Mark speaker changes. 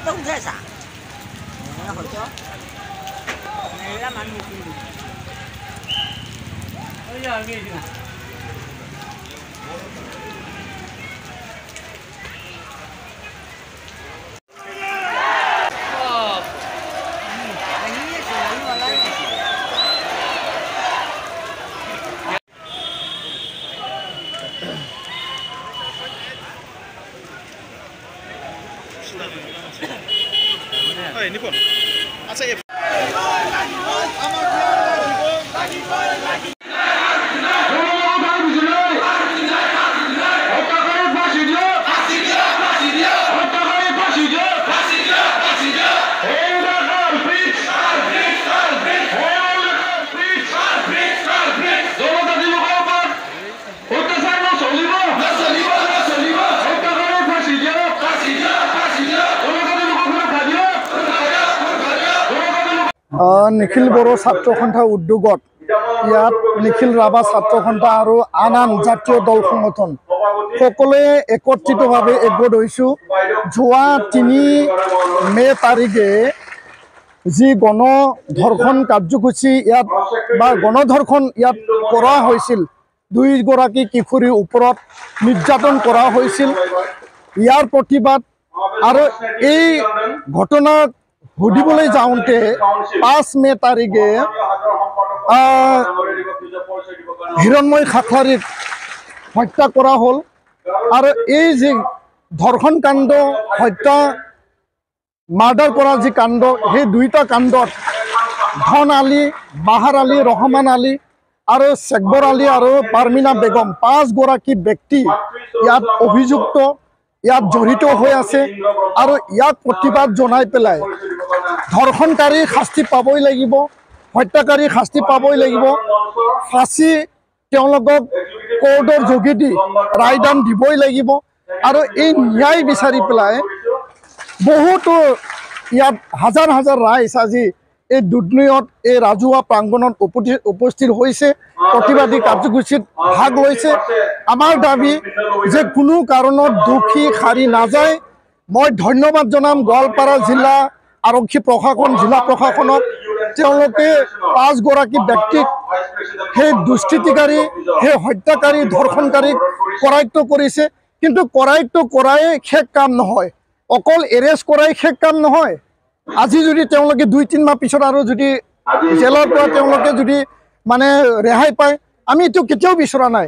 Speaker 1: তো উঠেছা হয়তো মেয়েরা মানুষ ওই যে আমি না
Speaker 2: Hey, Nippon. Asa if.
Speaker 3: Nikhil Bodo ছাত্ৰ সন্থা উদ্যোগত ইয়াত নিখিল ৰাভা ছাত্ৰ সন্থা আৰু আন জাতীয় দল সংগঠন সকলোৱে একত্ৰিতভাৱে একগোট হৈছোঁ। যোৱা ৩ মে তাৰিখে যি গণধৰ্ষণ কাৰ্যসূচী ইয়াত বা গণধৰ্ষণ ইয়াত কৰা হৈছিল, 2 গৰাকী কিশোৰীৰ ওপৰত নিৰ্যাতন কৰা হৈছিল, ইয়াৰ প্ৰতিবাদ আৰু এই ঘটনা সুধিবলৈ যাওঁতে 5 মে তাৰিখে হিৰণময় খাখলাৰীক হত্যা কৰা হ'ল। আৰু এই যি ধৰ্ষণ কাণ্ড হত্যা মাৰ্ডাৰ কৰা যি কাণ্ড, সেই 2টা কাণ্ডত ধন আলী, বাহাৰ আলী, ৰহমান আলী আৰু চেকবৰ আলী আৰু পাৰ্মিনা বেগম 5 গৰাকী ব্যক্তি ইয়াত অভিযুক্ত, ইয়াত জড়িত হৈ আছে। আৰু ইয়াক প্ৰতিবাদ জনাই পেলাই ধৰ্ষণকাৰী শাস্তি পাবই লাগিব, হত্যাকাৰী শাস্তি পাবই লাগিব, ফাঁচি তেওঁলোকক কোৰ্টৰ যোগেদি ৰায়দান দিবই লাগিব। আৰু এই ন্যায় বিচাৰি পেলাই বহুতো ইয়াত হাজাৰ হাজাৰ ৰাইজ আজি এই দুধনৈত এই ৰাজহুৱা প্ৰাংগণত উপস্থিত হৈছে, প্ৰতিবাদী কাৰ্যসূচীত ভাগ লৈছে। আমাৰ দাবী যে কোনো কাৰণত দোষী সাৰি নাযায়। মই ধন্যবাদ জনাম গোৱালপাৰা জিলা আৰক্ষী প্ৰশাসন, জিলা প্ৰশাসনক। তেওঁলোকে 5 গৰাকী ব্যক্তিক সেই দুষ্কৃতিকাৰী, সেই হত্যাকাৰী, ধৰ্ষণকাৰীক কৰায়ত্ব কৰিছে। কিন্তু কৰায়ত্ব কৰাই শেষ কাম নহয়, অকল এৰেষ্ট কৰাই শেষ কাম নহয়। আজি যদি তেওঁলোকে 2-3 মাহ পিছত আৰু যদি জেলৰ পৰা তেওঁলোকে যদি মানে ৰেহাই পায়, আমি এইটো কেতিয়াও বিচৰা নাই।